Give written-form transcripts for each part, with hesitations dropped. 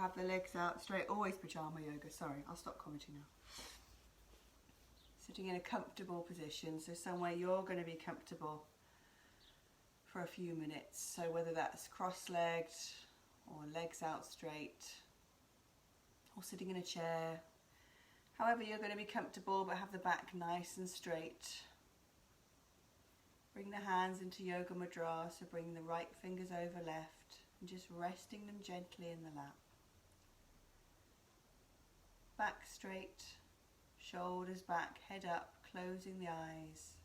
have the legs out straight. Always pajama yoga, sorry, I'll stop commenting now. Sitting in a comfortable position, so somewhere you're going to be comfortable for a few minutes. So whether that's cross-legged or legs out straight or sitting in a chair, however you're going to be comfortable, but have the back nice and straight. Bring the hands into Yoga Mudra, so bring the right fingers over left and just resting them gently in the lap. Back straight, shoulders back, head up, closing the eyes.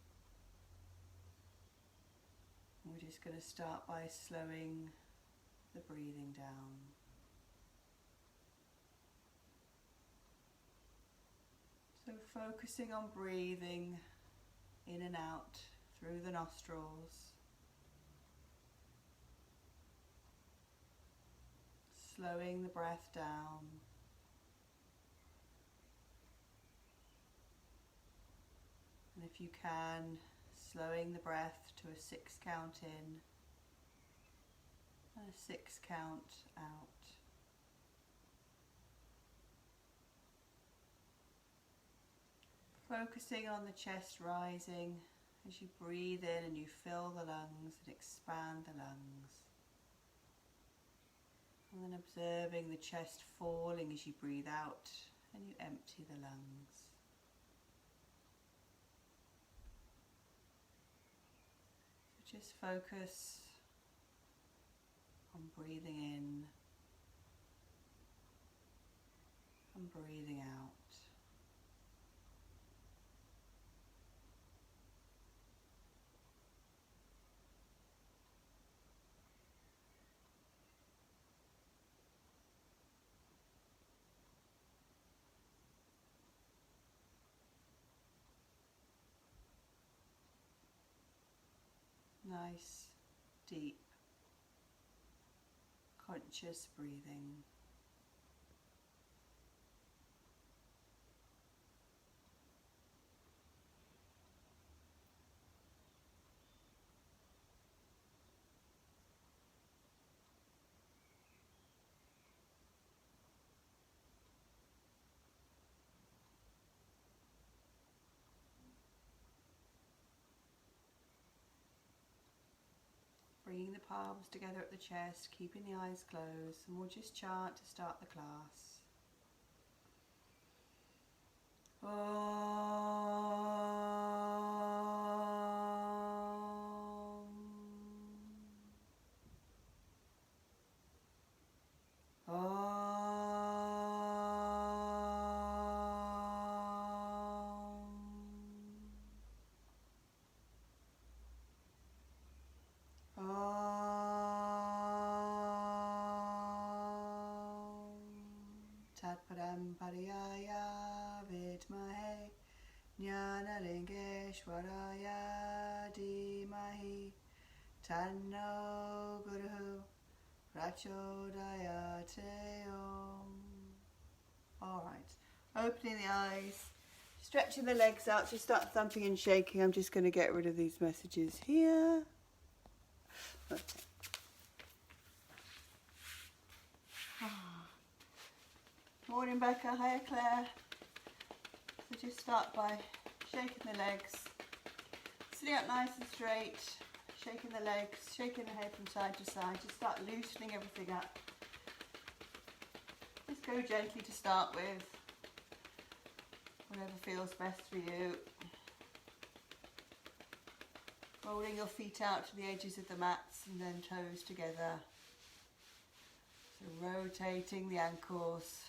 And we're just going to start by slowing the breathing down. So focusing on breathing in and out through the nostrils. Slowing the breath down. And if you can, slowing the breath to a 6 count in and a 6 count out. Focusing on the chest rising as you breathe in and you fill the lungs and expand the lungs. And then observing the chest falling as you breathe out and you empty the lungs. So just focus on breathing in and breathing out. Nice, deep, conscious breathing. Bringing the palms together at the chest, keeping the eyes closed, and we'll just chant to start the class. Tatparam Pariyaya Vidmahe Jnanalingeshwaraya Dhimahi Tanno Guru Prachodayate Om. Alright, opening the eyes, stretching the legs out, just start thumping and shaking. I'm just going to get rid of these messages here. Okay. Morning Becca, hiya Claire. So just start by shaking the legs, sitting up nice and straight, shaking the legs, shaking the head from side to side. Just start loosening everything up. Just go gently to start with, whatever feels best for you. Rolling your feet out to the edges of the mats and then toes together. So rotating the ankles.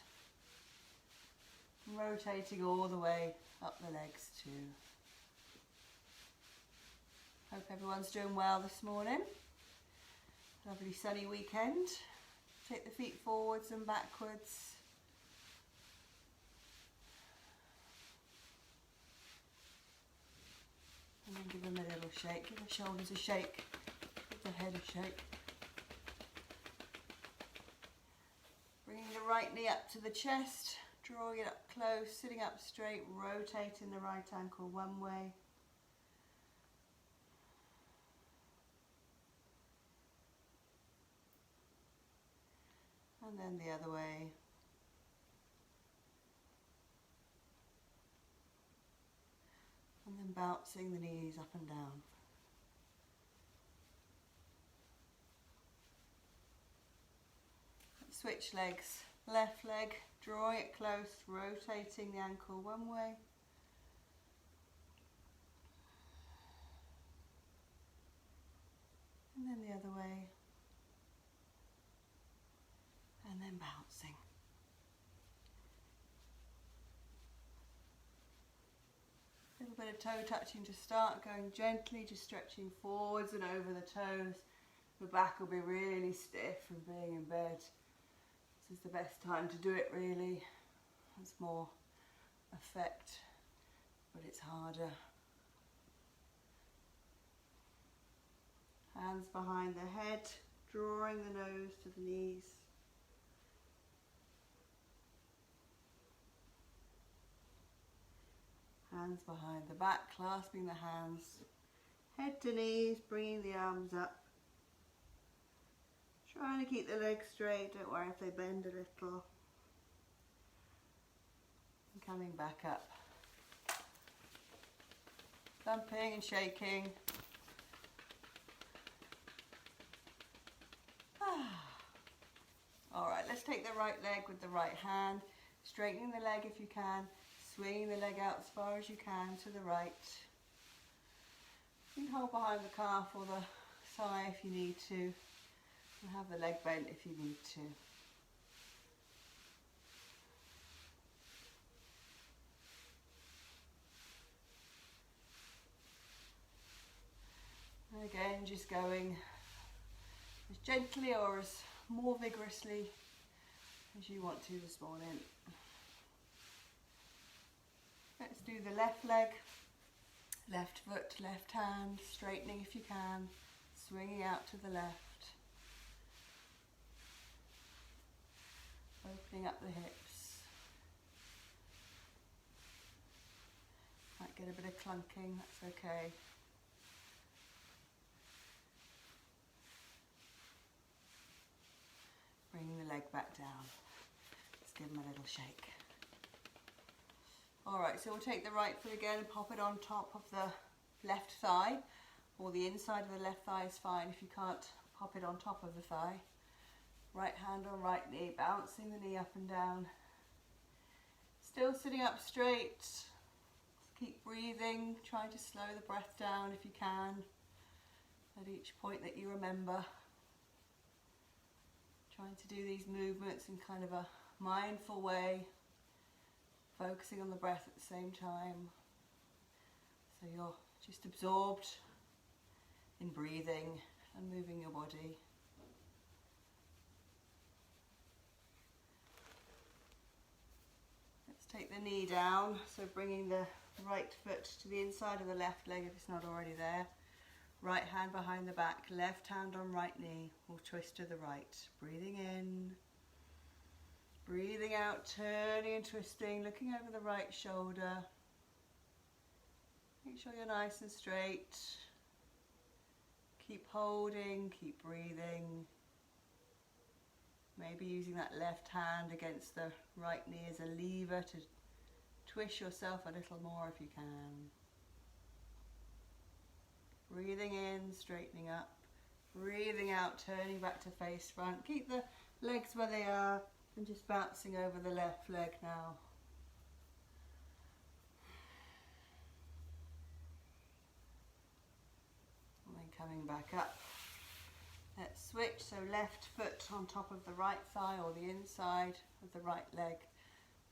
Rotating all the way up the legs too. Hope everyone's doing well this morning. Lovely sunny weekend. Take the feet forwards and backwards. And then give them a little shake. Give the shoulders a shake. Give the head a shake. Bringing the right knee up to the chest. Drawing it up close, sitting up straight, rotating the right ankle one way. and then the other way. And then bouncing the knees up and down. Switch legs, left leg, drawing it close, rotating the ankle one way. And then the other way. And then bouncing. A little bit of toe touching to start, going gently, just stretching forwards and over the toes. The back will be really stiff from being in bed. This is the best time to do it really. It's more effect, but it's harder. Hands behind the head, drawing the nose to the knees. Hands behind the back, clasping the hands. Head to knees, bringing the arms up. Trying to keep the legs straight, don't worry if they bend a little. And coming back up. Thumping and shaking. Alright, let's take the right leg with the right hand, straightening the leg if you can, swinging the leg out as far as you can to the right. You can hold behind the calf or the thigh if you need to. And have the leg bent if you need to. And again, just going as gently or as more vigorously as you want to this morning. Let's do the left leg, left foot, left hand, straightening if you can, swinging out to the left. Opening up the hips. Might get a bit of clunking, that's okay. Bringing the leg back down. Let's give them a little shake. Alright, so we'll take the right foot again and pop it on top of the left thigh, or the inside of the left thigh is fine if you can't pop it on top of the thigh. Right hand on right knee, bouncing the knee up and down. Still sitting up straight. Keep breathing, trying to slow the breath down if you can, at each point that you remember. Trying to do these movements in kind of a mindful way, focusing on the breath at the same time. So you're just absorbed in breathing and moving your body. Take the knee down, so bringing the right foot to the inside of the left leg if it's not already there. Right hand behind the back, left hand on right knee. We'll twist to the right. Breathing in, breathing out, turning and twisting, looking over the right shoulder. Make sure you're nice and straight. Keep holding, keep breathing. Maybe using that left hand against the right knee as a lever to twist yourself a little more if you can. Breathing in, straightening up. Breathing out, turning back to face front. Keep the legs where they are and just bouncing over the left leg now. And then coming back up. Let's switch, so left foot on top of the right thigh or the inside of the right leg.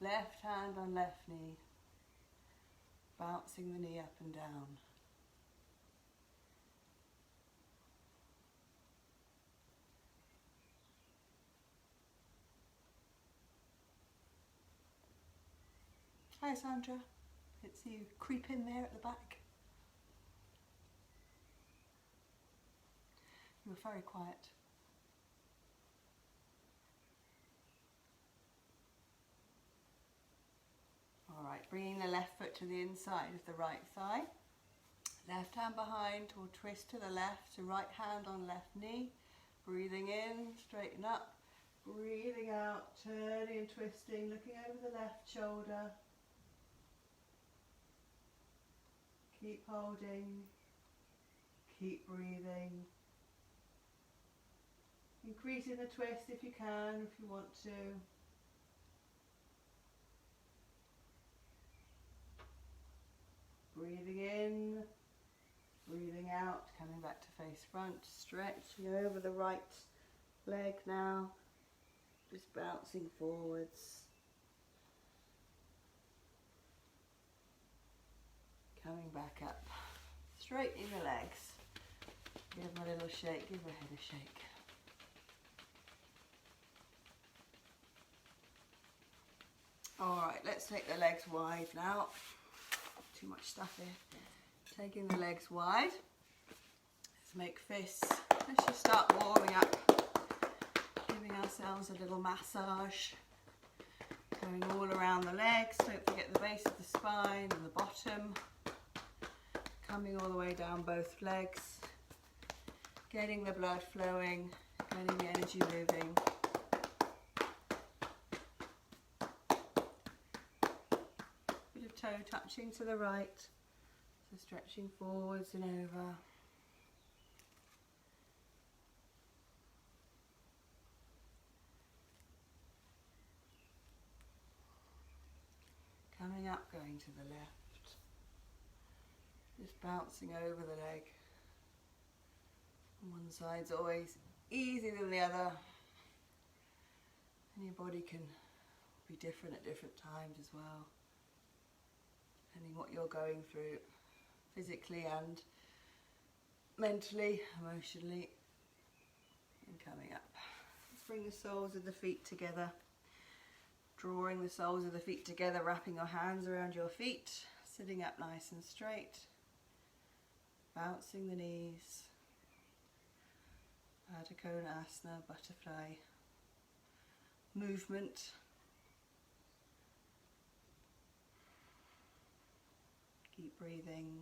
Left hand on left knee. Bouncing the knee up and down. Hi Sandra, it's you creep in there at the back. You were very quiet. Alright, bringing the left foot to the inside of the right thigh. Left hand behind or twist to the left, so right hand on left knee. Breathing in, straighten up. Breathing out, turning and twisting, looking over the left shoulder. Keep holding, keep breathing. Increasing the twist if you can, if you want to. Breathing in, breathing out, coming back to face front, stretching over the right leg now, just bouncing forwards. Coming back up, straightening the legs. Give them a little shake, give the head a shake. Alright, let's take the legs wide now. Too much stuff here. Taking the legs wide. Let's make fists. Let's just start warming up. Giving ourselves a little massage. Going all around the legs. Don't forget the base of the spine and the bottom. Coming all the way down both legs. Getting the blood flowing. Getting the energy moving. Toe touching to the right, so stretching forwards and over. Coming up, going to the left, just bouncing over the leg. One side's always easier than the other, and your body can be different at different times as well, depending what you're going through physically and mentally, emotionally. And coming up, let's bring the soles of the feet together, drawing the soles of the feet together, wrapping your hands around your feet, sitting up nice and straight, bouncing the knees. Hatha Asana, butterfly movement. Keep breathing.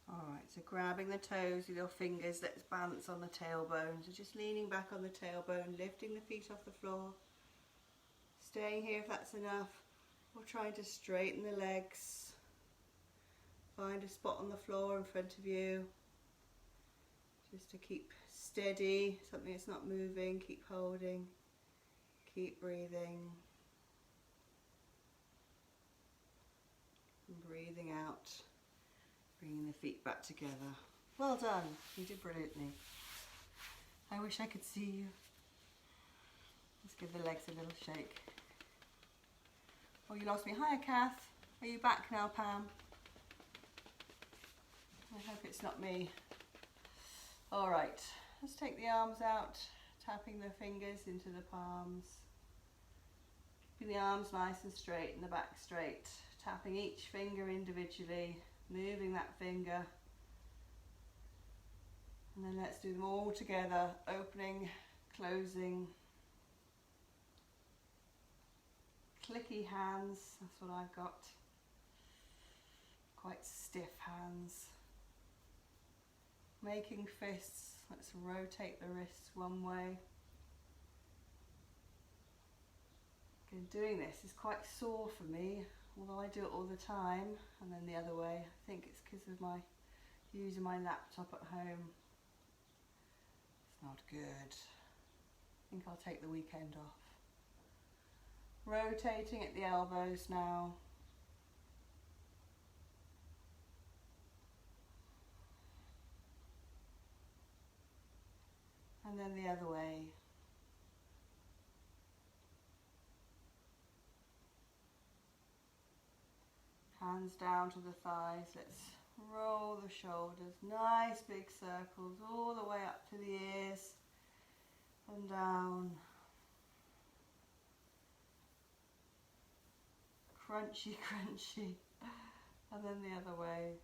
Alright, so grabbing the toes with your fingers, let's balance on the tailbone. So just leaning back on the tailbone, lifting the feet off the floor. Staying here if that's enough. Or trying to straighten the legs. Find a spot on the floor in front of you. Just to keep steady, something that's not moving, keep holding, keep breathing. And breathing out, bringing the feet back together. Well done, you did brilliantly. I wish I could see you. Let's give the legs a little shake. Oh, you lost me. Hiya, Kath. Are you back now, Pam? I hope it's not me. All right, let's take the arms out, tapping the fingers into the palms. Keeping the arms nice and straight and the back straight. Tapping each finger individually, moving that finger. And then let's do them all together, opening, closing. Clicky hands, that's what I've got. Quite stiff hands. Making fists, let's rotate the wrists one way. Again, doing this is quite sore for me, although I do it all the time, and then the other way. I think it's because of my using my laptop at home. It's not good. I think I'll take the weekend off. Rotating at the elbows now. And then the other way. Hands down to the thighs. Let's roll the shoulders. Nice big circles all the way up to the ears and down. Crunchy, crunchy. And then the other way.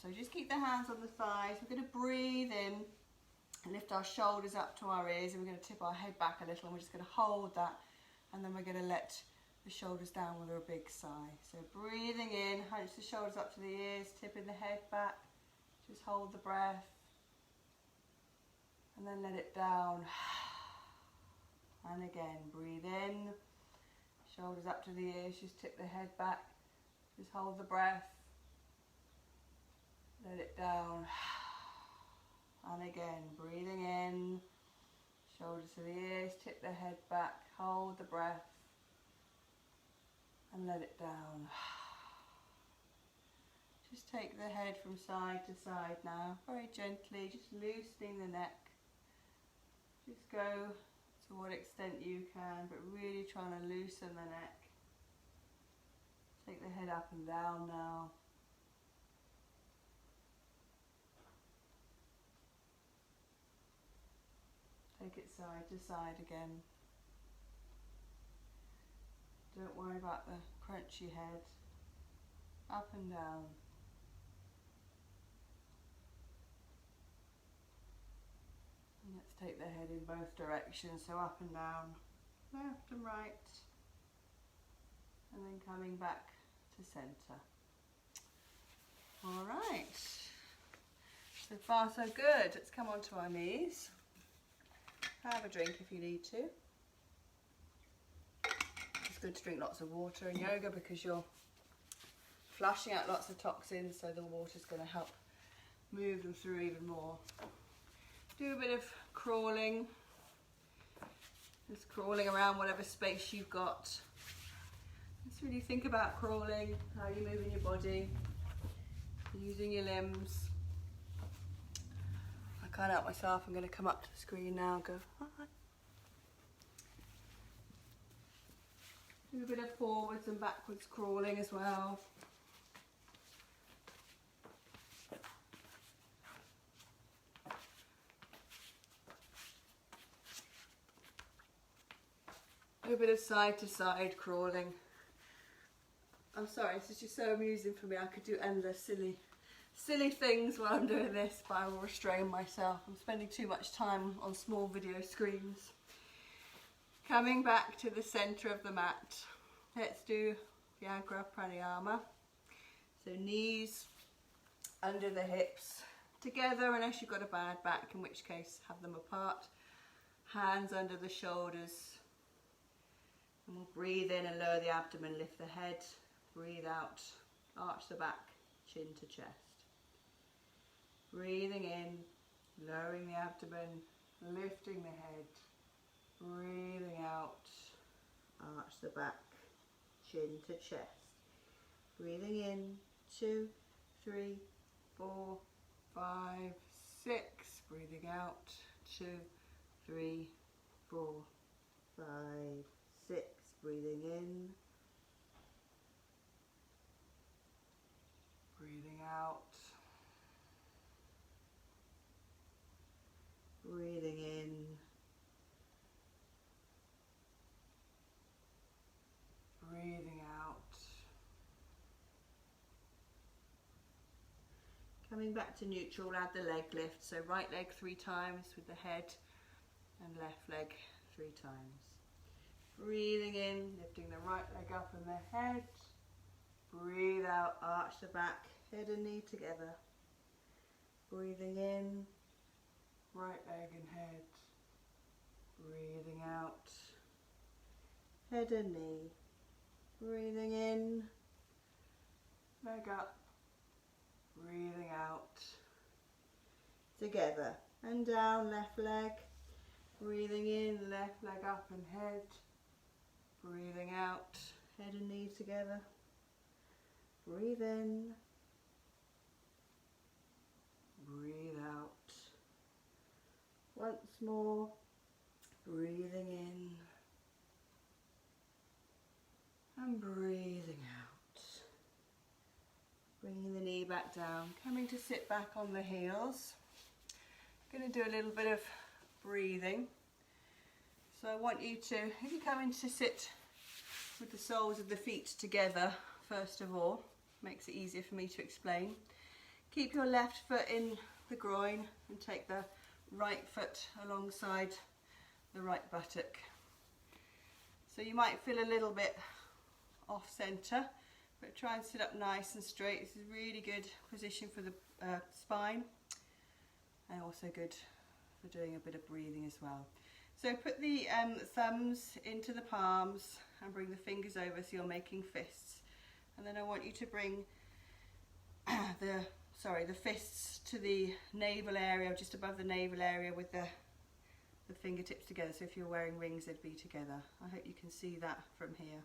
So just keep the hands on the thighs. We're going to breathe in and lift our shoulders up to our ears, and we're going to tip our head back a little, and we're just going to hold that, and then we're going to let the shoulders down with a big sigh. So breathing in, hunch the shoulders up to the ears, tipping the head back, just hold the breath, and then let it down. And again, breathe in, shoulders up to the ears, just tip the head back, just hold the breath, let it down. And again, breathing in, shoulders to the ears, tip the head back, hold the breath, and let it down. Just take the head from side to side now, very gently, just loosening the neck. Just go to what extent you can, but really trying to loosen the neck. Take the head up and down now. Take it side to side again. Don't worry about the crunchy head. Up and down. And let's take the head in both directions, so up and down, left and right, and then coming back to centre. All right, so far so good. Let's come onto our knees. Have a drink if you need to. It's good to drink lots of water in yoga because you're flushing out lots of toxins, so the water's going to help move them through even more. Do a bit of crawling, just crawling around whatever space you've got. Just really think about crawling, how you're moving your body, using your limbs. I can't help myself, I'm going to come up to the screen now and go, hi. Do a bit of forwards and backwards crawling as well. Do a bit of side to side crawling. I'm sorry, this is just so amusing for me. I could do endless silly things while I'm doing this, but I will restrain myself. I'm spending too much time on small video screens. Coming back to the centre of the mat, let's do Vyagra Pranayama. So knees under the hips together, unless you've got a bad back, in which case have them apart. Hands under the shoulders. And we'll breathe in and lower the abdomen, lift the head, breathe out, arch the back, chin to chest. Breathing in, lowering the abdomen, lifting the head, breathing out, arch the back, chin to chest. Breathing in, 2, 3, 4, 5, 6. Breathing out, 2, 3, 4, 5, 6. Breathing in, breathing out, breathing in, breathing out. Coming back to neutral, add the leg lift. So right leg 3 times with the head and left leg 3 times. Breathing in, lifting the right leg up and the head. Breathe out, arch the back, head and knee together. Breathing in, right leg and head. Breathing out, head and knee. Breathing in, leg up. Breathing out. Together and down, left leg. Breathing in, left leg up and head. Breathing out, head and knee together. Breathe in. Breathe out. Once more. Breathing in. And breathing out. Bringing the knee back down. Coming to sit back on the heels. I'm going to do a little bit of breathing. So I want you to, if you come in to sit with the soles of the feet together, first of all, makes it easier for me to explain. Keep your left foot in the groin and take the right foot alongside the right buttock. So you might feel a little bit off center, but try and sit up nice and straight. This is a really good position for the spine, and also good for doing a bit of breathing as well. So put the thumbs into the palms and bring the fingers over so you're making fists. And then I want you to bring the fists to the navel area, just above the navel area, with the fingertips together. So if you're wearing rings, they'd be together. I hope you can see that from here.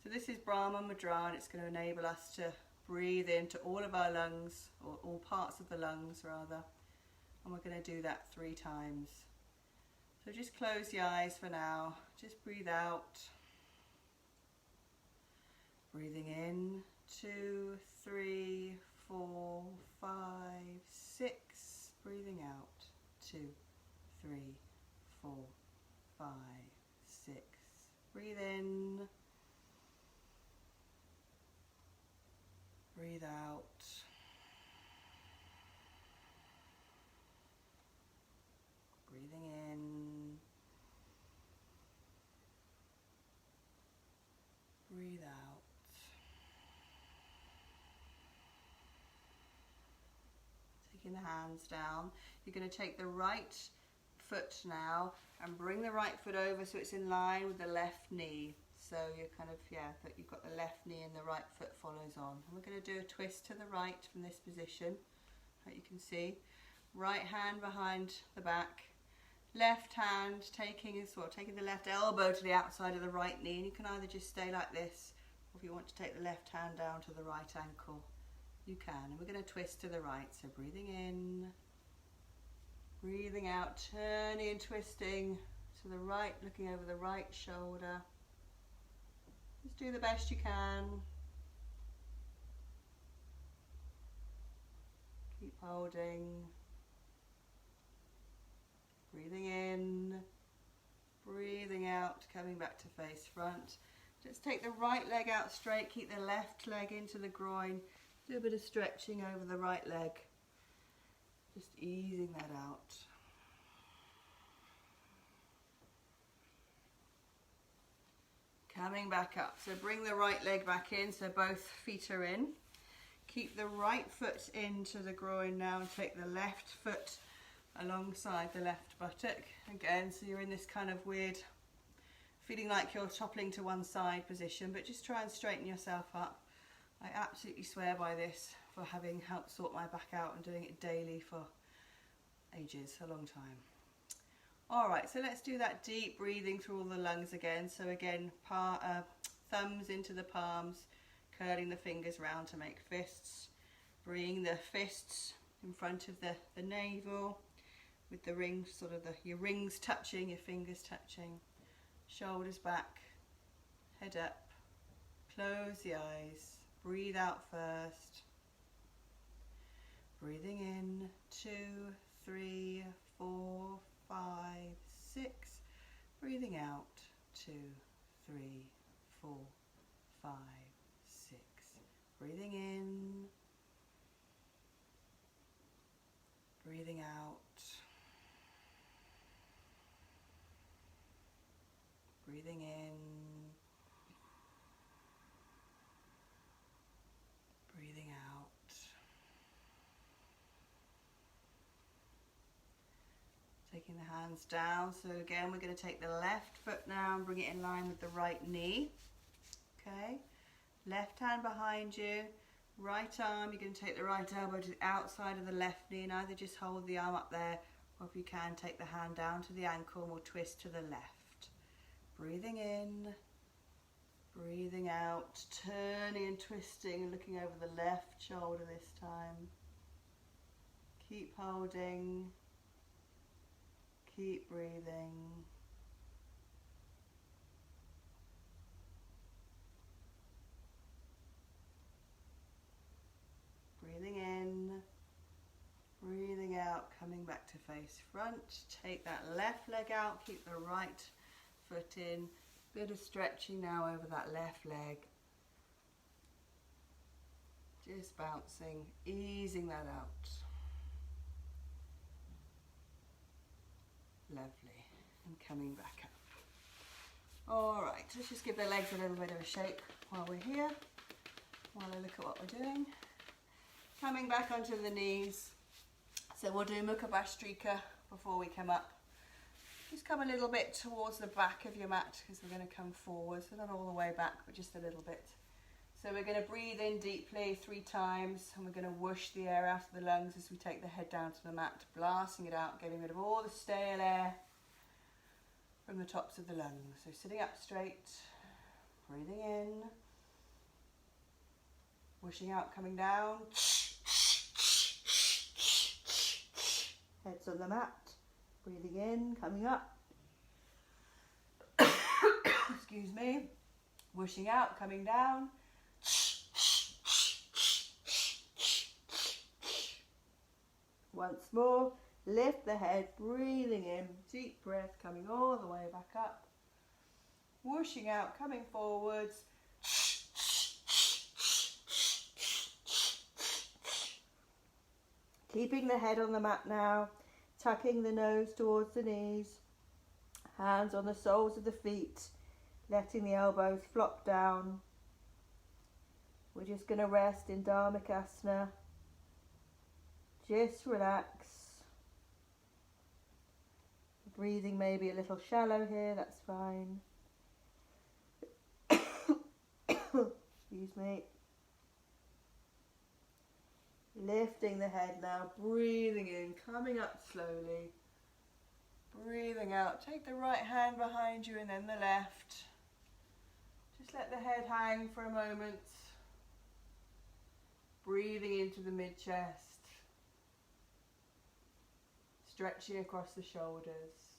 So this is Brahma Mudra, and it's going to enable us to breathe into all of our lungs, or all parts of the lungs rather. And we're going to do that 3 times. So just close the eyes for now. Just breathe out. Breathing in, 2, 3, 4, 5, 6. Breathing out, 2, 3, 4, 5, 6. Breathe in. Breathe out. Breathing in. Breathe out. Taking the hands down. You're going to take the right foot now and bring the right foot over so it's in line with the left knee. So you're kind of, that you've got the left knee and the right foot follows on. And we're going to do a twist to the right from this position, that you can see. Right hand behind the back. Left hand taking the left elbow to the outside of the right knee, and you can either just stay like this, or if you want to take the left hand down to the right ankle, you can. And we're going to twist to the right. So breathing in, breathing out, turning and twisting to the right, looking over the right shoulder. Just do the best you can. Keep holding. Breathing in, breathing out, coming back to face front. Just take the right leg out straight, keep the left leg into the groin. Do a bit of stretching over the right leg. Just easing that out. Coming back up. So bring the right leg back in so both feet are in. Keep the right foot into the groin now and take the left foot alongside the left buttock again, so you're in this kind of weird feeling like you're toppling to one side position, but just try and straighten yourself up. I absolutely swear by this, for having helped sort my back out and doing it daily for ages, a long time. Alright, so let's do that deep breathing through all the lungs again. So again, thumbs into the palms, curling the fingers round to make fists. Bring the fists in front of the navel, with the rings, your rings touching, your fingers touching. Shoulders back, head up, close the eyes, breathe out first. Breathing in, 2, 3, 4, 5, 6. Breathing out, 2, 3, 4, 5, 6. Breathing in, breathing out. Breathing in, breathing out. Taking the hands down. So again, we're going to take the left foot now and bring it in line with the right knee. Okay, left hand behind you, right arm, you're going to take the right elbow to the outside of the left knee and either just hold the arm up there, or if you can, take the hand down to the ankle and we'll twist to the left. Breathing in, breathing out, turning and twisting and looking over the left shoulder this time. Keep holding, keep breathing. Breathing in, breathing out, coming back to face front. Take that left leg out, keep the right foot in. Bit of stretching now over that left leg. Just bouncing, easing that out. Lovely. And coming back up. All right, let's just give the legs a little bit of a shake while we're here, while I look at what we're doing. Coming back onto the knees. So we'll do Mukha Bhastrika before we come up. Just come a little bit towards the back of your mat because we're going to come forward, so not all the way back, but just a little bit. So we're going to breathe in deeply 3 times, and we're going to whoosh the air out of the lungs as we take the head down to the mat, blasting it out, getting rid of all the stale air from the tops of the lungs. So sitting up straight, breathing in, whooshing out, coming down. Heads on the mat, breathing in, coming up. Excuse me. Whooshing out, coming down. Once more, lift the head, breathing in, deep breath, coming all the way back up. Whooshing out, coming forwards. Keeping the head on the mat now, tucking the nose towards the knees, hands on the soles of the feet, letting the elbows flop down. We're just going to rest in Dharmakasana. Just relax. Breathing may be a little shallow here, that's fine. Excuse me. Lifting the head now, breathing in, coming up slowly. Breathing out. Take the right hand behind you and then the left. Just let the head hang for a moment. Breathing into the mid-chest. Stretching across the shoulders.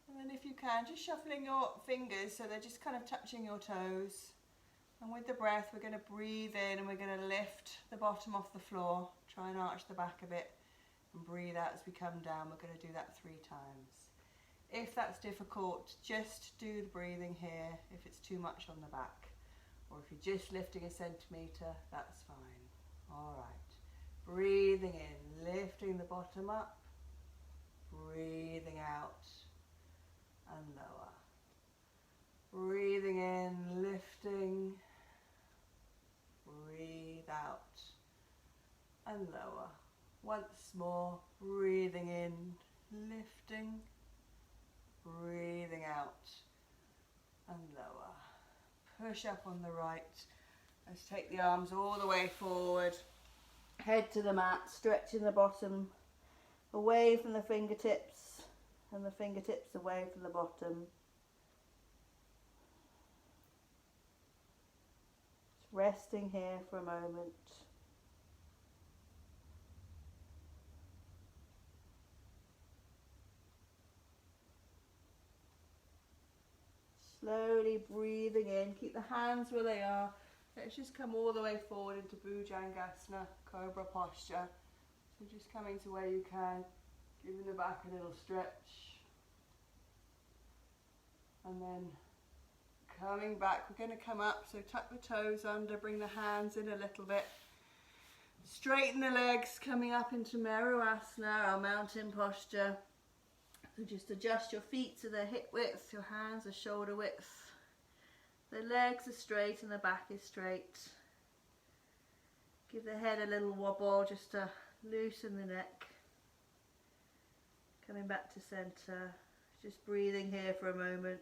And then if you can, just shuffling your fingers so they're just kind of touching your toes. And with the breath, we're going to breathe in and we're going to lift the bottom off the floor. Try and arch the back a bit and breathe out as we come down. We're going to do that 3 times. If that's difficult, just do the breathing here if it's too much on the back. Or if you're just lifting a centimetre, that's fine. All right. Breathing in, lifting the bottom up. Breathing out and lower. Breathing in, lifting. Breathe out and lower. Once more, breathing in, lifting. Breathing out and lower. Push up on the right. Let's take the arms all the way forward. Head to the mat, stretching the bottom away from the fingertips and the fingertips away from the bottom. Just resting here for a moment. Slowly breathing in, keep the hands where they are. Let's just come all the way forward into Bhujangasana, Cobra posture. So just coming to where you can, giving the back a little stretch. And then coming back, we're going to come up, so tuck the toes under, bring the hands in a little bit. Straighten the legs, coming up into Meruasana, our mountain posture. So just adjust your feet to their hip width, your hands are shoulder width. The legs are straight and the back is straight. Give the head a little wobble just to loosen the neck. Coming back to center. Just breathing here for a moment.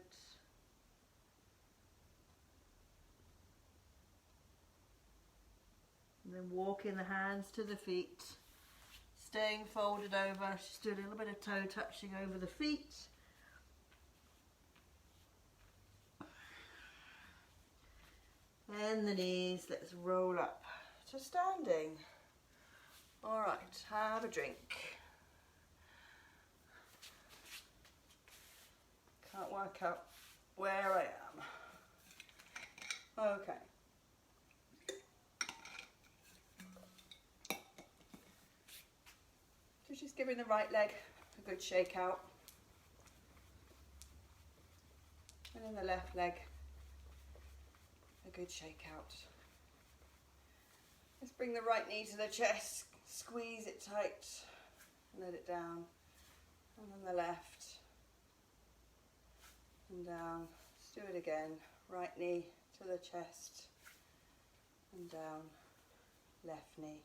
And then walking the hands to the feet. Staying folded over. Just do a little bit of toe touching over the feet. And the knees, let's roll up to standing. All right, have a drink. Can't work out where I am. Okay. So just giving the right leg a good shake out. And then the left leg a good shake out. Bring the right knee to the chest, squeeze it tight, and let it down. And then the left, and down. Let's do it again. Right knee to the chest, and down. Left knee,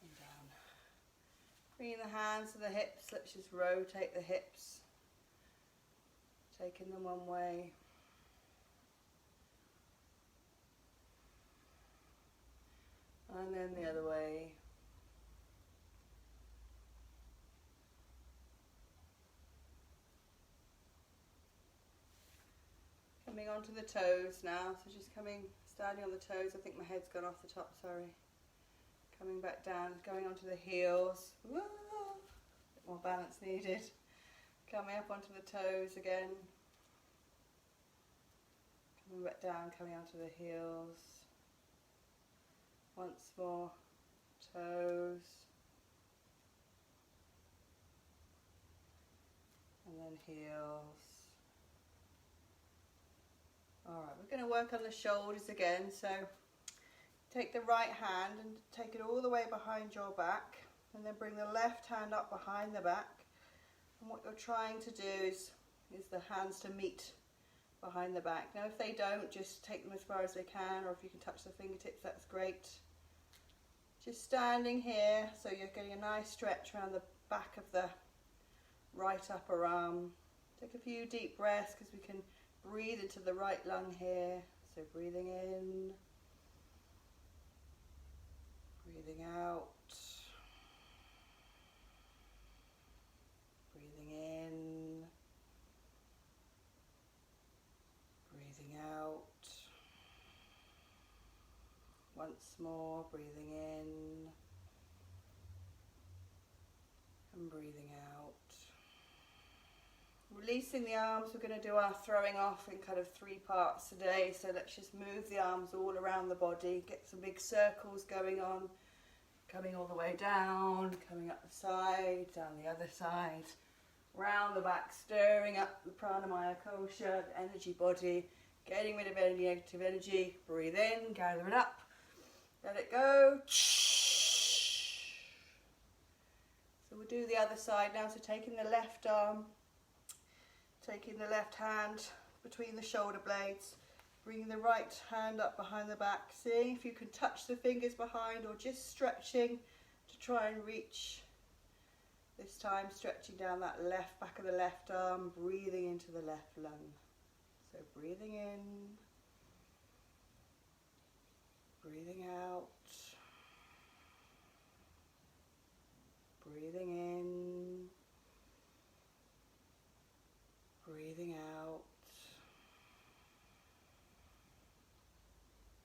and down. Bringing the hands to the hips, let's just rotate the hips. Taking them one way. And then the other way. Coming onto the toes now, so just standing on the toes. I think my head's gone off the top, sorry. Coming back down, going onto the heels. Woo! Bit more balance needed. Coming up onto the toes again. Coming back down, coming onto the heels. Once more, toes. And then heels. Alright, we're going to work on the shoulders again, so take the right hand and take it all the way behind your back, and then bring the left hand up behind the back, and what you're trying to do is the hands to meet behind the back. Now if they don't, just take them as far as they can, or if you can touch the fingertips, that's great. Just standing here, so you're getting a nice stretch around the back of the right upper arm. Take a few deep breaths because we can breathe into the right lung here. So breathing in, breathing out, breathing in, breathing out. Once more, breathing in and breathing out. Releasing the arms, we're going to do our throwing off in kind of 3 parts today. So let's just move the arms all around the body, get some big circles going on, coming all the way down, coming up the side, down the other side, round the back, stirring up the pranamaya kosha, the energy body, getting rid of any negative energy. Breathe in, gather it up, let it go. So we'll do the other side now. So taking the left arm, taking the left hand between the shoulder blades, bringing the right hand up behind the back, seeing if you can touch the fingers behind or just stretching to try and reach. This time stretching down that left back of the left arm, breathing into the left lung. So breathing in, breathing out, breathing in, breathing out,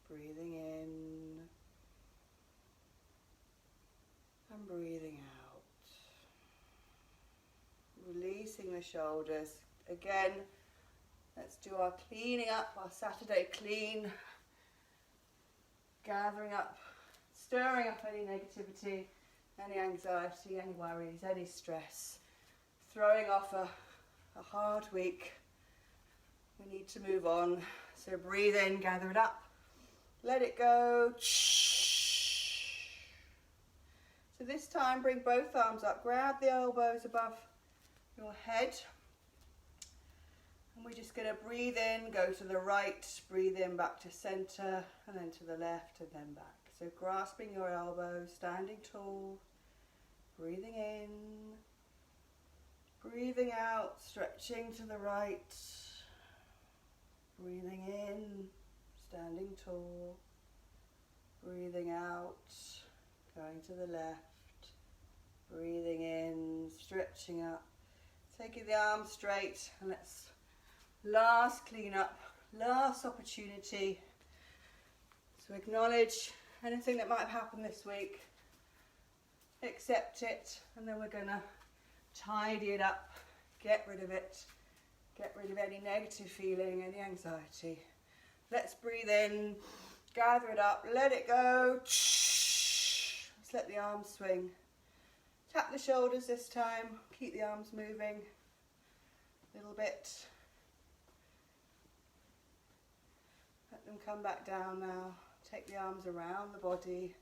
breathing in, and breathing out. Releasing the shoulders. Again, let's do our cleaning up, our Saturday clean. Gathering up, stirring up any negativity, any anxiety, any worries, any stress. Throwing off a hard week. We need to move on. So breathe in, gather it up, let it go. So this time bring both arms up, grab the elbows above your head, and we're just going to breathe in, go to the right, breathe in back to center, and then to the left, and then back. So grasping your elbows, standing tall, breathing in, breathing out, stretching to the right, breathing in, standing tall, breathing out, going to the left, breathing in, stretching up, taking the arms straight, and let's last clean up, last opportunity. So acknowledge anything that might have happened this week, accept it, and then we're going to tidy it up, get rid of it, get rid of any negative feeling, any anxiety. Let's breathe in, gather it up, let it go. Let's let the arms swing. Tap the shoulders this time, keep the arms moving a little bit. Let them come back down now. Take the arms around the body,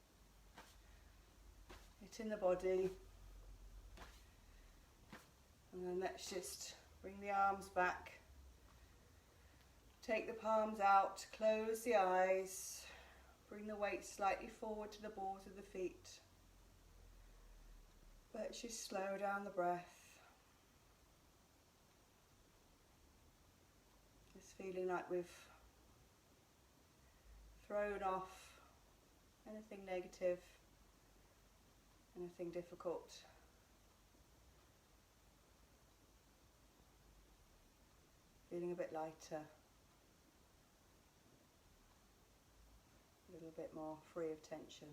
hitting the body, and then let's just bring the arms back. Take the palms out, close the eyes, bring the weight slightly forward to the balls of the feet. Let's just slow down the breath. Just feeling like we've thrown off anything negative, anything difficult. Feeling a bit lighter, a little bit more free of tension.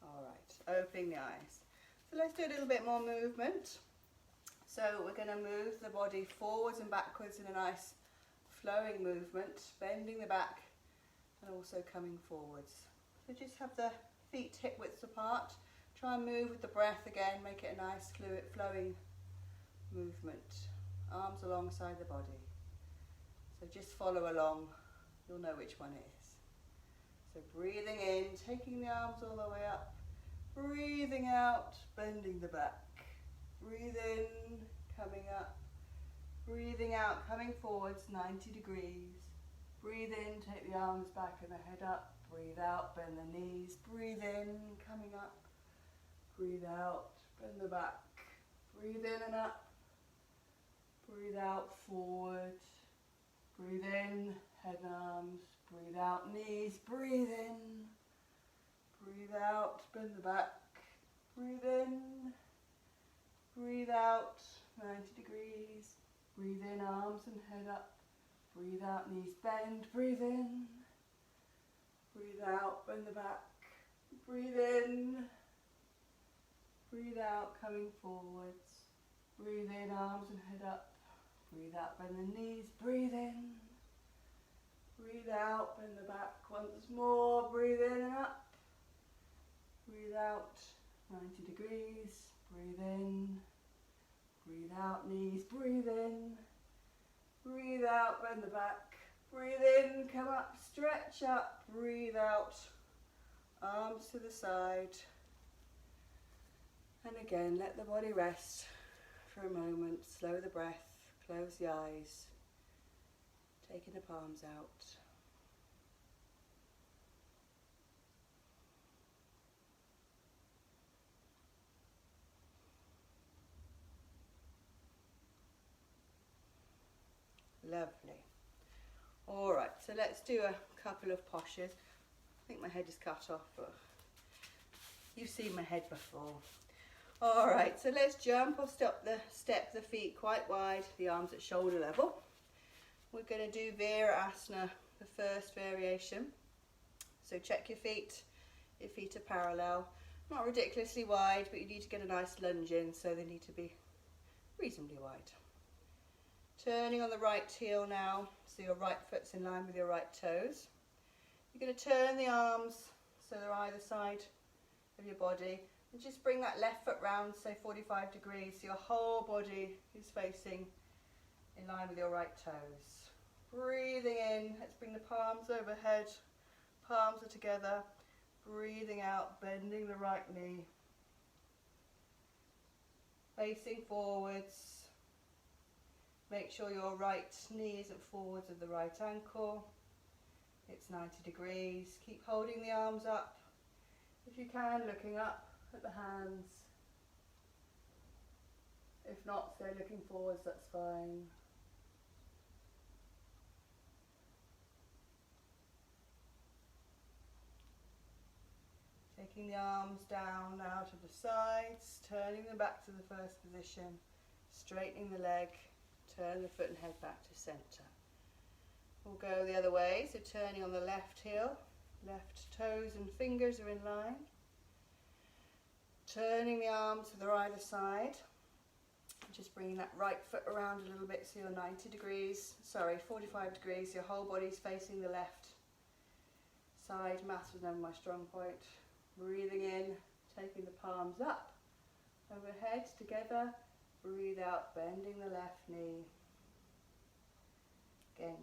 Alright, opening the eyes. So let's do a little bit more movement. So we're going to move the body forwards and backwards in a nice flowing movement, bending the back and also coming forwards. So just have the feet hip widths apart. Try and move with the breath again, make it a nice fluid flowing movement. Arms alongside the body. So just follow along, you'll know which one it is. So breathing in, taking the arms all the way up, breathing out, bending the back. Breathe in, coming up. Breathing out, coming forwards 90 degrees. Breathe in, take the arms back and the head up. Breathe out, bend the knees. Breathe in, coming up. Breathe out, bend the back. Breathe in and up. Breathe out, forward. Breathe in, head and arms. Breathe out, knees. Breathe in. Breathe out, bend the back. Breathe in. Breathe out, 90 degrees. Breathe in, arms and head up. Breathe out, knees bend. Breathe in. Breathe out, bend the back. Breathe in. Breathe out, coming forwards. Breathe in, arms and head up. Breathe out, bend the knees. Breathe in. Breathe out, bend the back once more. Breathe in and up. Breathe out, 90 degrees. Breathe in. Breathe out, knees. Breathe in. Breathe out, bend the back. Breathe in, come up, stretch up. Breathe out, arms to the side. And again, let the body rest for a moment. Slow the breath, close the eyes. Taking the palms out. Lovely. All right, so let's do a couple of postures. I think my head is cut off, but you've seen my head before. All right, so let's jump or step the feet quite wide, the arms at shoulder level. We're going to do Virasana, the first variation. So check your feet are parallel. Not ridiculously wide, but you need to get a nice lunge in, so they need to be reasonably wide. Turning on the right heel now, so your right foot's in line with your right toes. You're going to turn the arms so they're either side of your body, and just bring that left foot round, say 45 degrees, so your whole body is facing in line with your right toes. Breathing in, let's bring the palms overhead, palms are together. Breathing out, bending the right knee. Facing forwards. Make sure your right knee isn't forwards of the right ankle. It's 90 degrees. Keep holding the arms up. If you can, looking up at the hands. If not, stay looking forwards, that's fine. Taking the arms down now to the sides, turning them back to the first position, straightening the leg, turn the foot and head back to centre. We'll go the other way, so turning on the left heel, left toes and fingers are in line. Turning the arms to the either side, just bringing that right foot around a little bit so you're 45 degrees, your whole body's facing the left side. Mass was never my strong point. Breathing in, taking the palms up, overhead together. Breathe out, bending the left knee.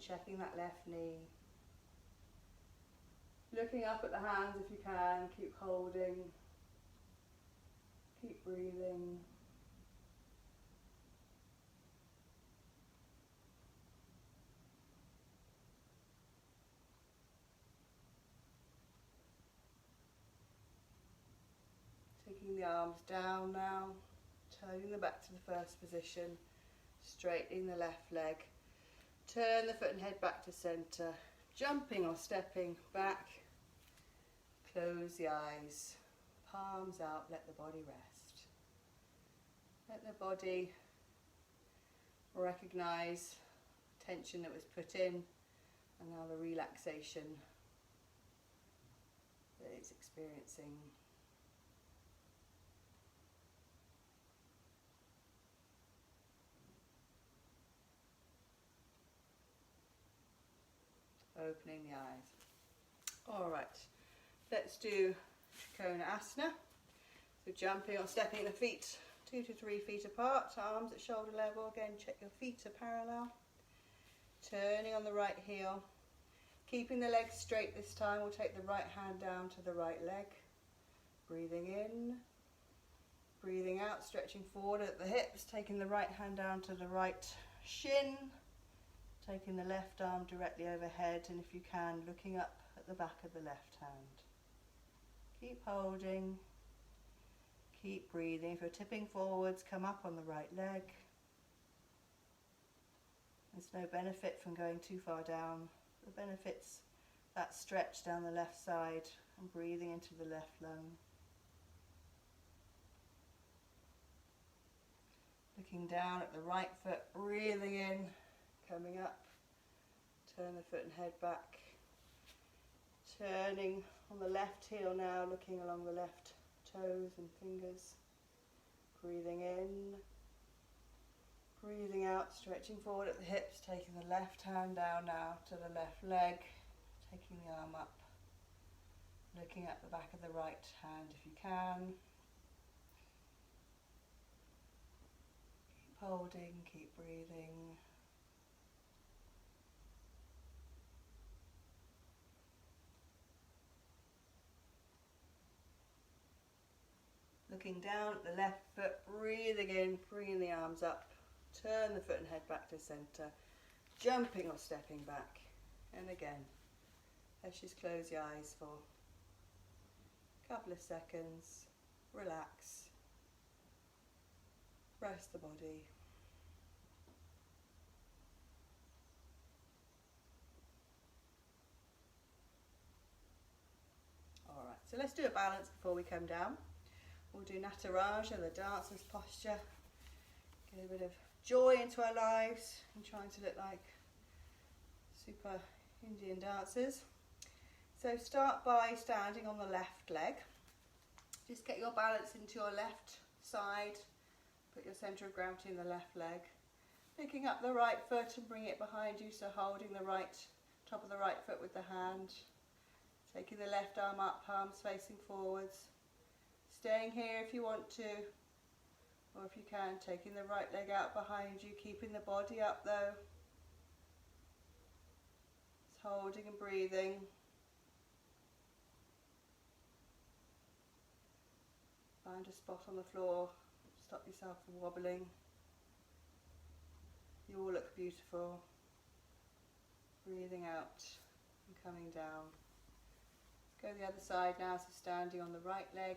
checking that left knee. Looking up at the hands if you can, keep holding, keep breathing. Taking the arms down now, turning them back to the first position, straightening the left leg. Turn the foot and head back to centre, jumping or stepping back. Close the eyes, palms out, let the body rest. Let the body recognise tension that was put in and now the relaxation that it's experiencing. Opening the eyes. Alright, let's do Trikonasana. So jumping or stepping the feet 2 to 3 feet apart, arms at shoulder level. Again, check your feet are parallel. Turning on the right heel. Keeping the legs straight this time, we'll take the right hand down to the right leg. Breathing in, breathing out, stretching forward at the hips, taking the right hand down to the right shin. Taking the left arm directly overhead, and if you can, looking up at the back of the left hand. Keep holding, keep breathing. If you're tipping forwards, come up on the right leg. There's no benefit from going too far down. The benefit's that stretch down the left side and breathing into the left lung. Looking down at the right foot, breathing in. Coming up, turn the foot and head back. Turning on the left heel now, looking along the left toes and fingers. Breathing in, breathing out, stretching forward at the hips, taking the left hand down now to the left leg, taking the arm up, looking at the back of the right hand if you can. Keep holding, keep breathing. Looking down at the left foot, breathing in, bringing the arms up, turn the foot and head back to centre, jumping or stepping back. And again, let's just close your eyes for a couple of seconds, relax, rest the body. Alright, so let's do a balance before we come down. We'll do Nataraja, the dancer's posture. Get a bit of joy into our lives and trying to look like super Indian dancers. So start by standing on the left leg. Just get your balance into your left side. Put your centre of gravity in the left leg. Picking up the right foot and bring it behind you, so holding the right top of the right foot with the hand. Taking the left arm up, palms facing forwards. Staying here if you want to, or if you can, taking the right leg out behind you, keeping the body up though. Just holding and breathing. Find a spot on the floor, stop yourself from wobbling. You all look beautiful. Breathing out and coming down. Let's go the other side now, so standing on the right leg.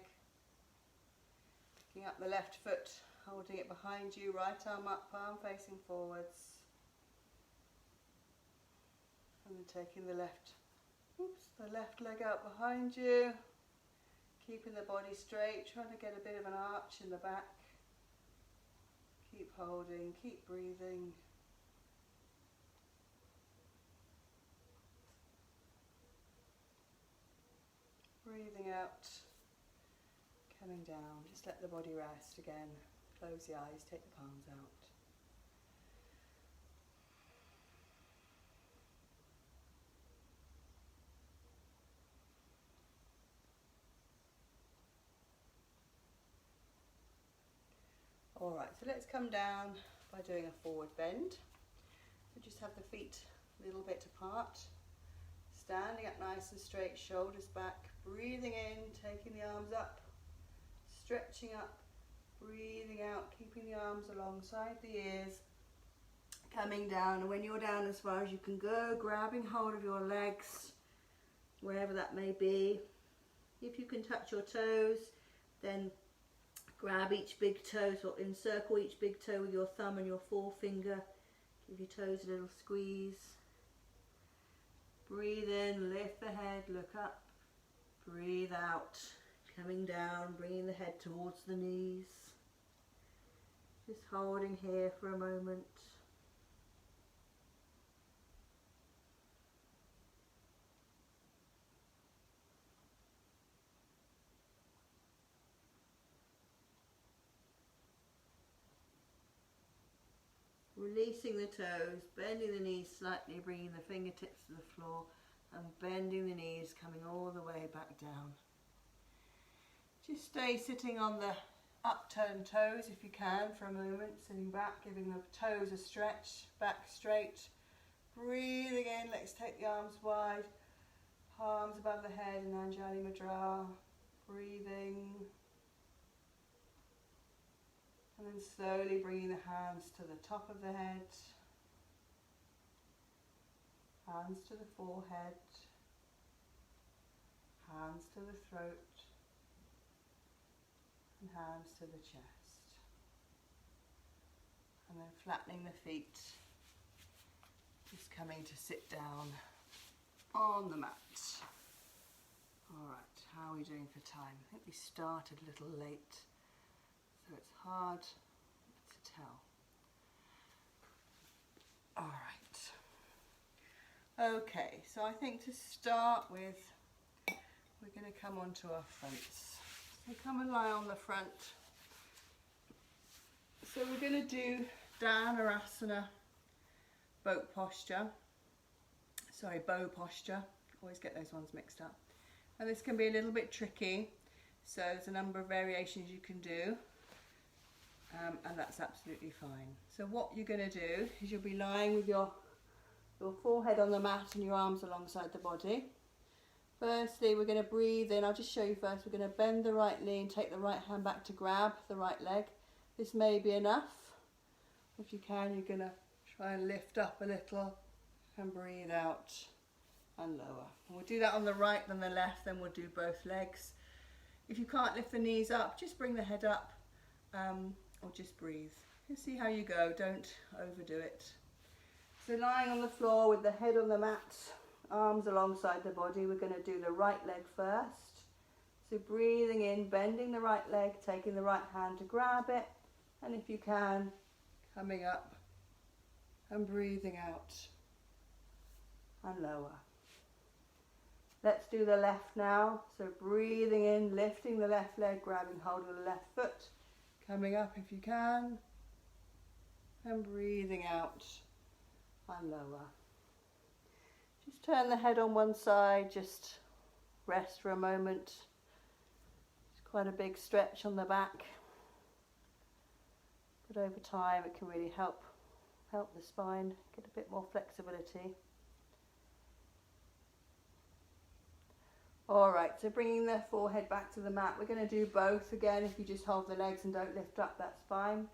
Picking up the left foot, holding it behind you, right arm up, palm facing forwards. And then taking the left leg out behind you. Keeping the body straight, trying to get a bit of an arch in the back. Keep holding, keep breathing. Breathing out. Coming down, just let the body rest again. Close the eyes, take the palms out. Alright, so let's come down by doing a forward bend. So just have the feet a little bit apart. Standing up nice and straight, shoulders back, breathing in, taking the arms up, stretching up, breathing out, keeping the arms alongside the ears, coming down, and when you're down as far as you can go, grabbing hold of your legs, wherever that may be. If you can touch your toes, then grab each big toe, or encircle each big toe with your thumb and your forefinger. Give your toes a little squeeze. Breathe in, lift the head, look up. Breathe out, coming down, bringing the head towards the knees. Just holding here for a moment. Releasing the toes, bending the knees slightly, bringing the fingertips to the floor and bending the knees, coming all the way back down. Just stay sitting on the upturned toes if you can for a moment, sitting back, giving the toes a stretch, back straight. Breathing in, let's take the arms wide, palms above the head in Anjali Mudra. Breathing. And then slowly bringing the hands to the top of the head, hands to the forehead, hands to the throat, and hands to the chest. And then flattening the feet, just coming to sit down on the mat. Alright, how are we doing for time? I think we started a little late, so it's hard to tell. Alright. Okay, so I think to start with, we're going to come onto our fronts. So come and lie on the front. So we're going to do Dhanurasana boat posture. Sorry, bow posture. Always get those ones mixed up. And this can be a little bit tricky. So there's a number of variations you can do. And that's absolutely fine. So what you're going to do is you'll be lying with your forehead on the mat and your arms alongside the body. Firstly, we're going to breathe in. I'll just show you first. We're going to bend the right knee and take the right hand back to grab the right leg. This may be enough. If you can, you're going to try and lift up a little and breathe out and lower. And we'll do that on the right, then the left, then we'll do both legs. If you can't lift the knees up, just bring the head up. Or just breathe. You see how you go, don't overdo it. So lying on the floor with the head on the mat, arms alongside the body, we're going to do the right leg first. So breathing in, bending the right leg, taking the right hand to grab it, and if you can, coming up and breathing out and lower. Let's do the left now. So breathing in, lifting the left leg, grabbing hold of the left foot, coming up if you can, and breathing out and lower. Just turn the head on one side, just rest for a moment. It's quite a big stretch on the back, but over time it can really help the spine get a bit more flexibility. Alright, so bringing the forehead back to the mat, we're going to do both again. If you just hold the legs and don't lift up, that's fine.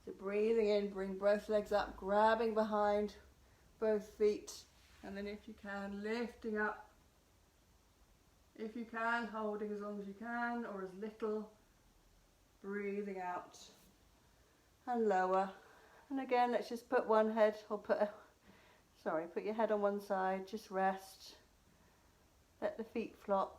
So breathing in, bring both legs up, grabbing behind both feet, and then if you can, lifting up. If you can, holding as long as you can, or as little, breathing out and lower. And again, let's just put one head, or put your head on one side, just rest. Let the feet flop.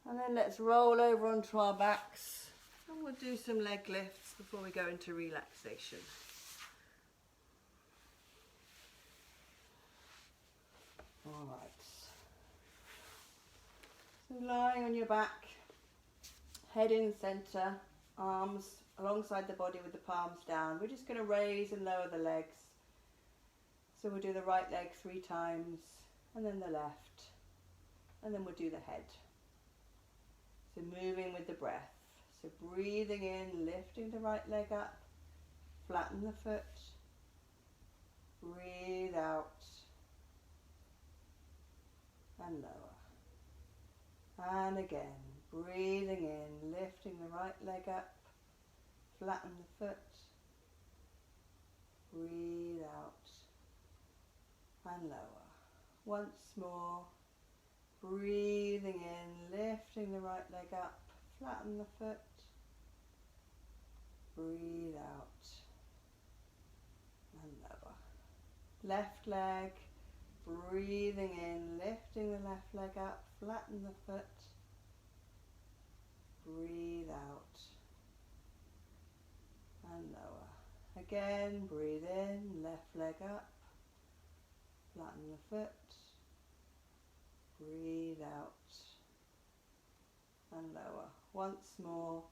And then let's roll over onto our backs. And we'll do some leg lifts before we go into relaxation. All right. So lying on your back, head in centre, arms alongside the body with the palms down. We're just going to raise and lower the legs. So we'll do the right leg 3 times. and then the left, and then we'll do the head. So moving with the breath. So breathing in, lifting the right leg up, flatten the foot, breathe out, and lower. And again, breathing in, lifting the right leg up, flatten the foot, breathe out, and lower. Once more, breathing in, lifting the right leg up, flatten the foot, breathe out, and lower. Left leg, breathing in, lifting the left leg up, flatten the foot, breathe out, and lower. Again, breathe in, left leg up, flatten the foot, breathe out, and lower. Once more,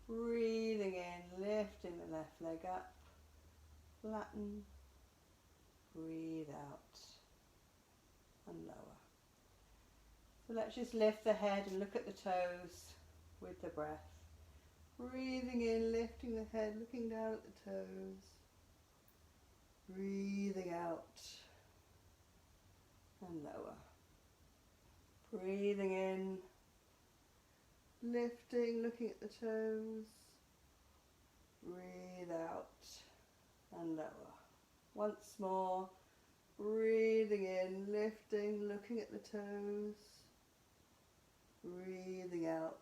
breathing in, lifting the left leg up, flatten, breathe out, and lower. So let's just lift the head and look at the toes with the breath. Breathing in, lifting the head, looking down at the toes. Breathing out and lower. Breathing in, lifting, looking at the toes. Breathe out and lower. Once more, breathing in, lifting, looking at the toes. Breathing out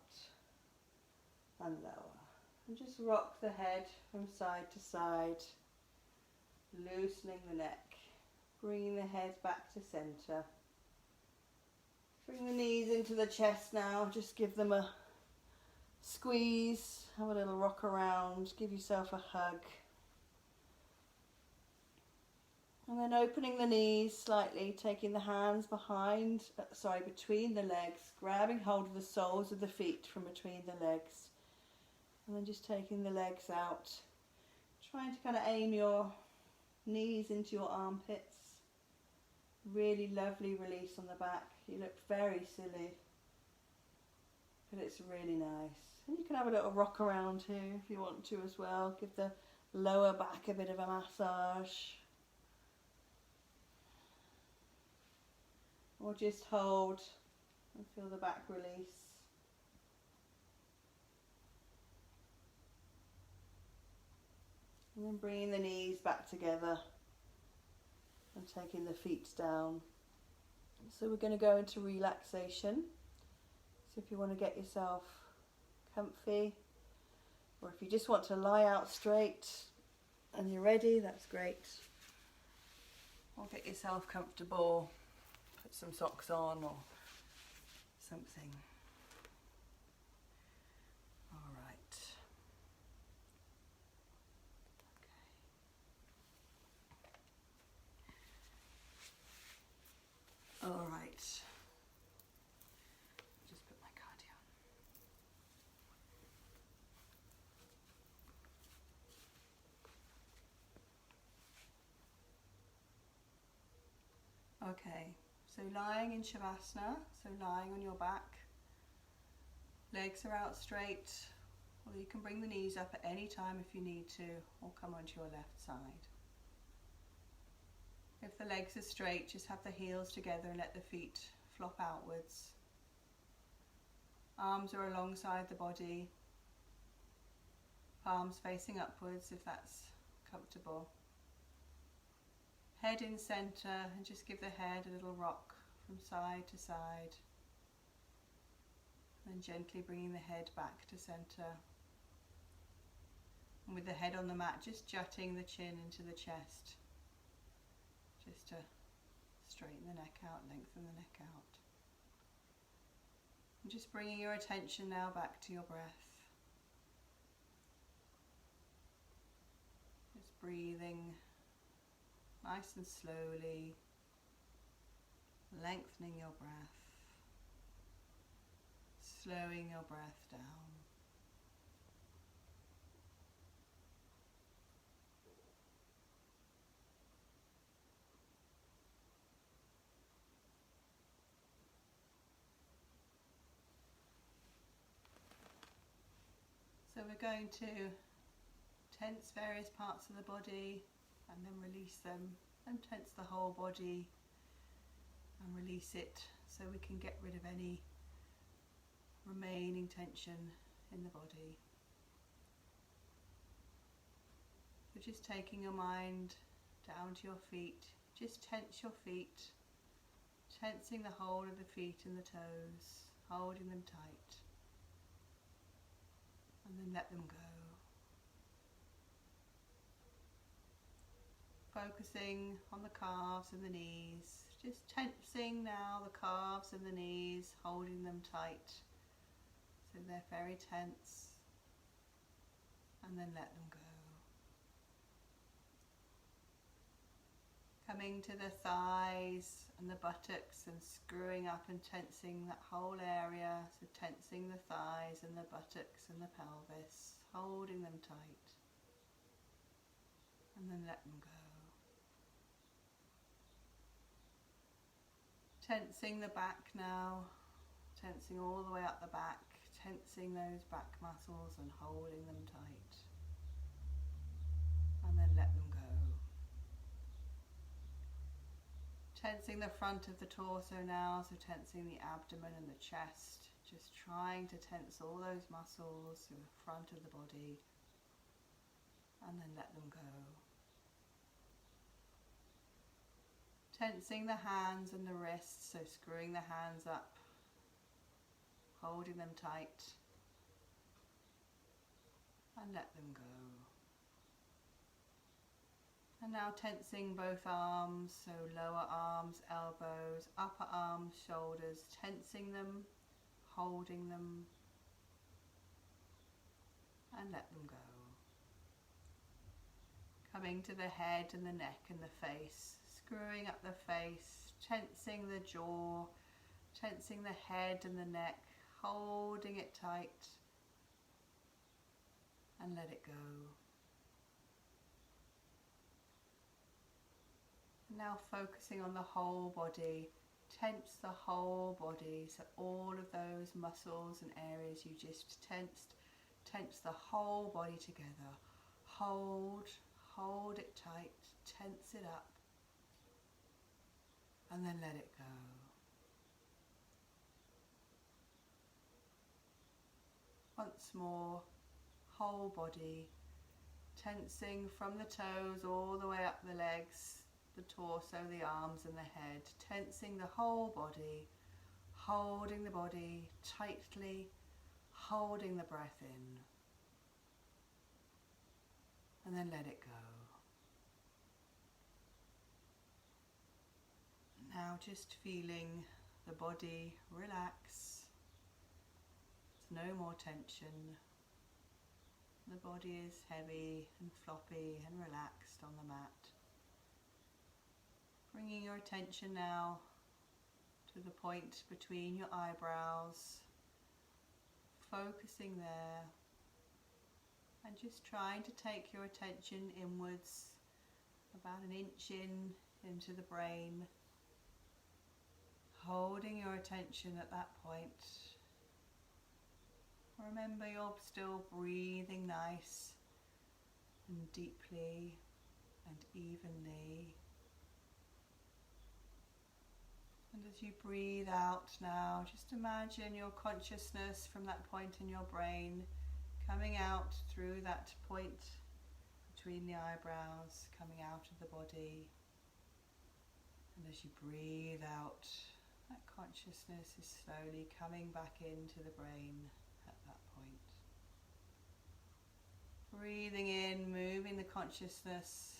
and lower. And just rock the head from side to side, loosening the neck, bringing the head back to center. Bring the knees into the chest now, just give them a squeeze, have a little rock around, give yourself a hug. And then opening the knees slightly, taking the hands between the legs, grabbing hold of the soles of the feet from between the legs. And then just taking the legs out, trying to kind of aim your knees into your armpits. Really lovely release on the back. You look very silly, but it's really nice. And you can have a little rock around here if you want to as well. Give the lower back a bit of a massage. Or just hold and feel the back release. And then bringing the knees back together and taking the feet down. So we're going to go into relaxation. So if you want to get yourself comfy, or if you just want to lie out straight and you're ready, that's great. Or get yourself comfortable, put some socks on or something. All right, just put my cardio on. Okay, so lying in Shavasana, so lying on your back, legs are out straight, or you can bring the knees up at any time if you need to, or come onto your left side. If the legs are straight, just have the heels together and let the feet flop outwards. Arms are alongside the body, palms facing upwards if that's comfortable. Head in centre, and just give the head a little rock from side to side. And gently bringing the head back to centre. And with the head on the mat, just jutting the chin into the chest. Just to straighten the neck out, lengthen the neck out. And just bringing your attention now back to your breath. Just breathing nice and slowly, lengthening your breath, slowing your breath down. So we're going to tense various parts of the body and then release them, and tense the whole body and release it so we can get rid of any remaining tension in the body. So just taking your mind down to your feet, just tense your feet, tensing the whole of the feet and the toes, holding them tight, and then let them go. Focusing on the calves and the knees, just tensing now the calves and the knees, holding them tight so they're very tense, and then let them go. Coming to the thighs and the buttocks and screwing up and tensing that whole area, so tensing the thighs and the buttocks and the pelvis, holding them tight, and then let them go. Tensing the back now, tensing all the way up the back, tensing those back muscles and holding them tight, and then let them go. Tensing the front of the torso now, so tensing the abdomen and the chest, just trying to tense all those muscles to the front of the body, and then let them go. Tensing the hands and the wrists, so screwing the hands up, holding them tight, and let them go. And now tensing both arms, so lower arms, elbows, upper arms, shoulders, tensing them, holding them, and let them go. Coming to the head and the neck and the face, screwing up the face, tensing the jaw, tensing the head and the neck, holding it tight, and let it go. Now focusing on the whole body, tense the whole body, so all of those muscles and areas you just tensed, tense the whole body together. Hold it tight, tense it up, and then let it go. Once more, whole body, tensing from the toes all the way up the legs, the torso, the arms and the head, tensing the whole body, holding the body tightly, holding the breath in, and then let it go. Now just feeling the body relax. There's no more tension. The body is heavy and floppy and relaxed on the mat. Bringing your attention now to the point between your eyebrows, focusing there, and just trying to take your attention inwards, about an inch into the brain, holding your attention at that point. Remember, you're still breathing nice and deeply and evenly. And as you breathe out now, just imagine your consciousness from that point in your brain coming out through that point between the eyebrows, coming out of the body. And as you breathe out, that consciousness is slowly coming back into the brain at that point. Breathing in, moving the consciousness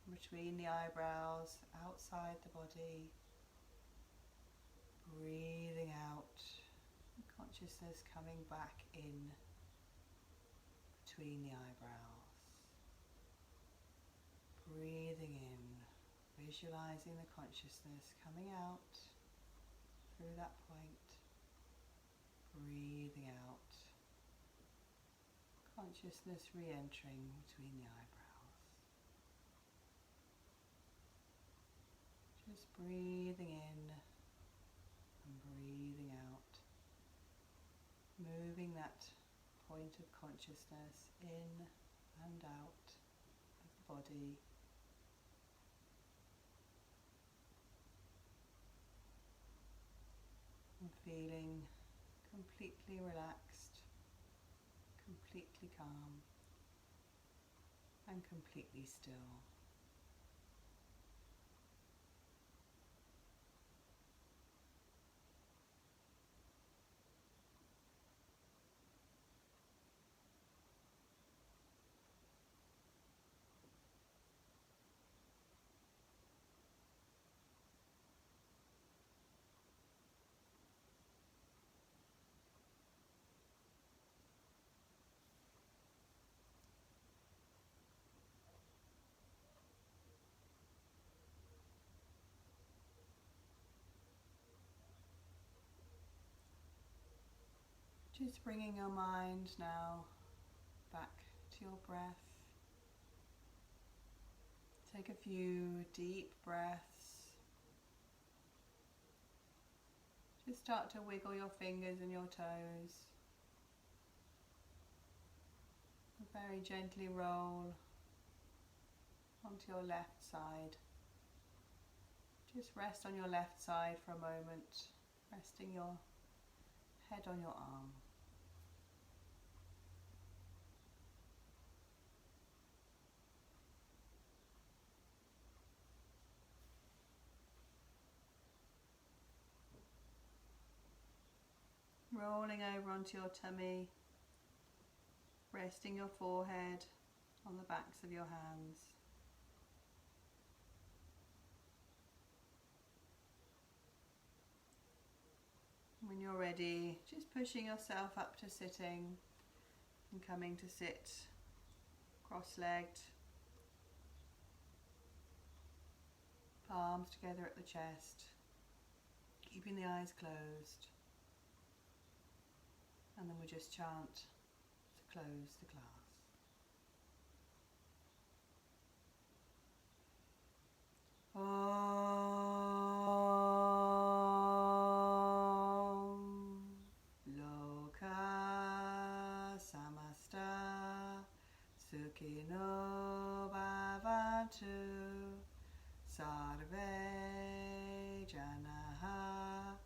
between the eyebrows, outside the body. Breathing out, consciousness coming back in between the eyebrows. Breathing in, visualizing the consciousness coming out through that point. Breathing out, consciousness re-entering between the eyebrows. Just breathing in and breathing out, moving that point of consciousness in and out of the body. And feeling completely relaxed, completely calm, and completely still. Just bringing your mind now back to your breath. Take a few deep breaths. Just start to wiggle your fingers and your toes. And very gently roll onto your left side. Just rest on your left side for a moment, resting your head on your arm. Rolling over onto your tummy, resting your forehead on the backs of your hands. When you're ready, just pushing yourself up to sitting and coming to sit cross-legged, palms together at the chest, keeping the eyes closed. And then we just chant to close the class. Om Loka Samasta Sukhino Bhavantu Sarve Janaha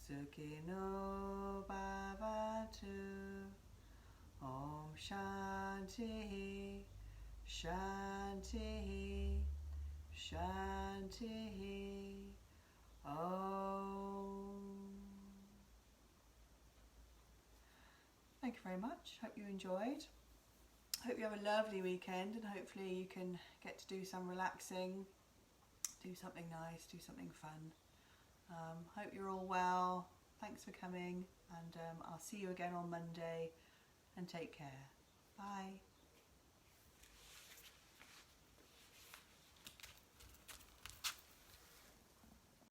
Sukhino Bhavantu. Om Shanti Shanti Shanti. Om. Thank you very much. Hope you enjoyed. Hope you have a lovely weekend, and hopefully you can get to do some relaxing, do something nice, do something fun. Hope you're all well. Thanks for coming, and I'll see you again on Monday, and take care. Bye.